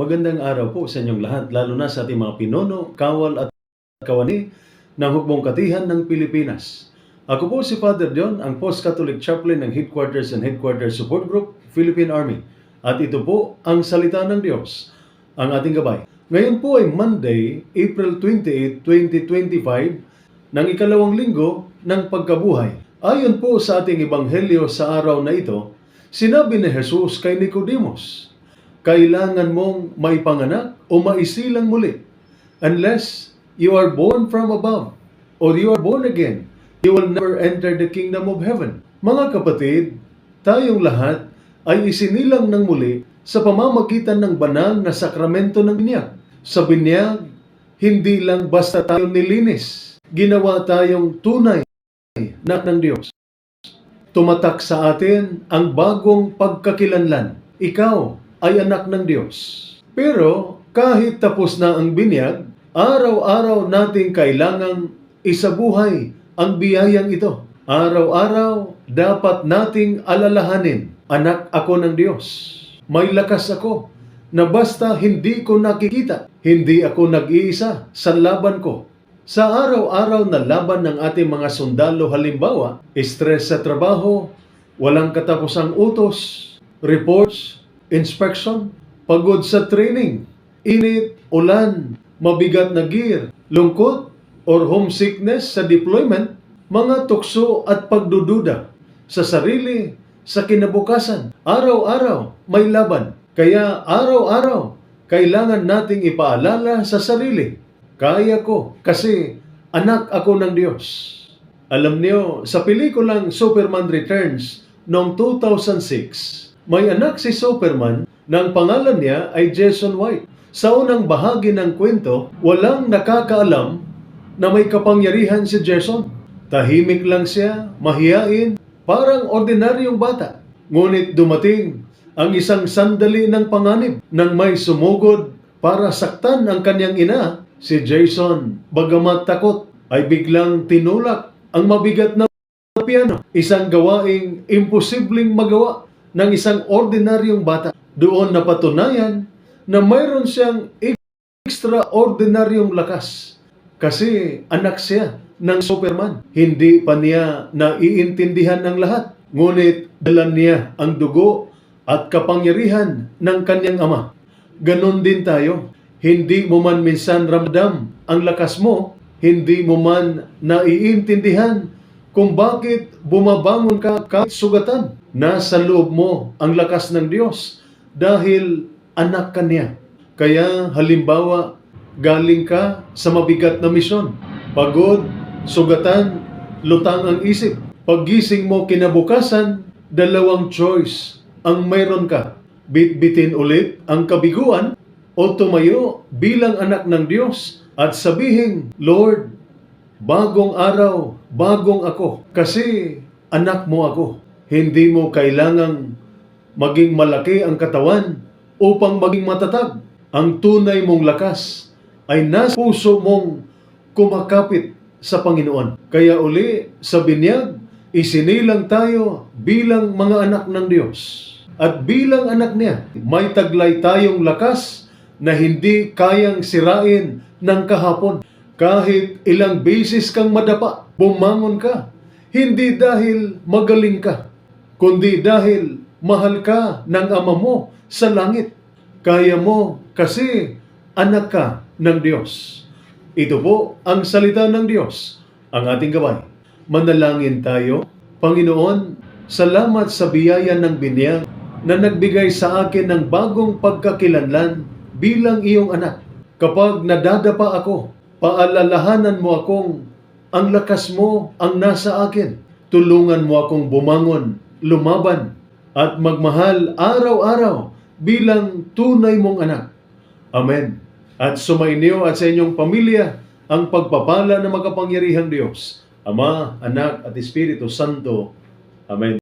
Magandang araw po sa inyong lahat, lalo na sa ating mga pinuno, kawal at kawani ng Hukbong Katihan ng Pilipinas. Ako po si Father John, ang Post-Catholic Chaplain ng Headquarters and Headquarters Support Group, Philippine Army. At ito po ang Salita ng Diyos, ang ating gabay. Ngayon po ay Monday, April 28, 2025, ng ikalawang linggo ng pagkabuhay. Ayon po sa ating ebanghelyo sa araw na ito, sinabi ni Jesus kay Nicodemus, kailangan mong maipanganak o maisilang muli. Unless you are born from above or you are born again, you will never enter the kingdom of heaven. Mga kapatid, tayong lahat ay isinilang ng muli sa pamamagitan ng banal na sakramento ng binyag. Sa binyag, hindi lang basta tayo nilinis, ginawa tayong tunay na anak ng Diyos. Tumatak sa atin ang bagong pagkakilanlan. Ikaw ay anak ng Diyos. Pero kahit tapos na ang binyag, araw-araw nating kailangang isabuhay ang biyayang ito. Araw-araw dapat nating alalahanin, anak ako ng Diyos. May lakas ako na basta hindi ko nakikita, hindi ako nag-iisa sa laban ko. Sa araw-araw na laban ng ating mga sundalo, halimbawa, stress sa trabaho, walang katapusang utos, reports, inspection, pagod sa training, init, ulan, mabigat na gear, lungkot or homesickness sa deployment, mga tukso at pagdududa sa sarili, sa kinabukasan. Araw-araw may laban. Kaya araw-araw kailangan nating ipaalala sa sarili, kaya ko kasi anak ako ng Diyos. Alam niyo, sa pelikulang Superman Returns noong 2006, may anak si Superman na ang pangalan niya ay Jason White. Sa unang bahagi ng kwento, walang nakakaalam na may kapangyarihan si Jason. Tahimik lang siya, mahiyain, parang ordinaryong bata. Ngunit dumating ang isang sandali ng panganib nang may sumugod para saktan ang kanyang ina. Si Jason, bagamat takot, ay biglang tinulak ang mabigat na piano. Isang gawaing imposibleng magawa ng isang ordinaryong bata. Doon napatunayan na mayroon siyang extraordinaryong lakas. Kasi anak siya ng Superman. Hindi pa niya naiintindihan ng lahat. Ngunit dala niya ang dugo at kapangyarihan ng kanyang ama. Ganon din tayo. Hindi mo man minsan ramdam ang lakas mo, hindi mo man naiintindihan kung bakit bumabangon ka kahit sugatan. Nasa loob mo ang lakas ng Diyos dahil anak ka niya. Kaya halimbawa, galing ka sa mabigat na misyon. Pagod, sugatan, lutang ang isip. Paggising mo kinabukasan, dalawang choice ang mayroon ka. Bitbitin ulit ang kabiguan o tumayo bilang anak ng Diyos at sabihin, Lord, bagong araw, bagong ako. Kasi anak mo ako. Hindi mo kailangang maging malaki ang katawan upang maging matatag. Ang tunay mong lakas ay nasa puso mong kumakapit sa Panginoon. Kaya uli, sa binyag, isinilang tayo bilang mga anak ng Diyos. At bilang anak niya, may taglay tayong lakas na hindi kayang sirain ng kahapon. Kahit ilang beses kang madapa, bumangon ka. Hindi dahil magaling ka, kundi dahil mahal ka ng Ama mo sa langit. Kaya mo kasi anak ka ng Diyos. Ito po ang salita ng Diyos, ang ating gabay. Manalangin tayo. Panginoon, salamat sa biyaya ng binyag na nagbigay sa akin ng bagong pagkakilanlan bilang iyong anak. Kapag nadadapa ako, paalalahanan mo akong ang lakas mo ang nasa akin. Tulungan mo akong bumangon, lumaban, at magmahal araw-araw bilang tunay mong anak. Amen. At sumainyo at sa inyong pamilya ang pagpapala ng makapangyarihang Diyos, Ama, Anak, at Espiritu Santo. Amen.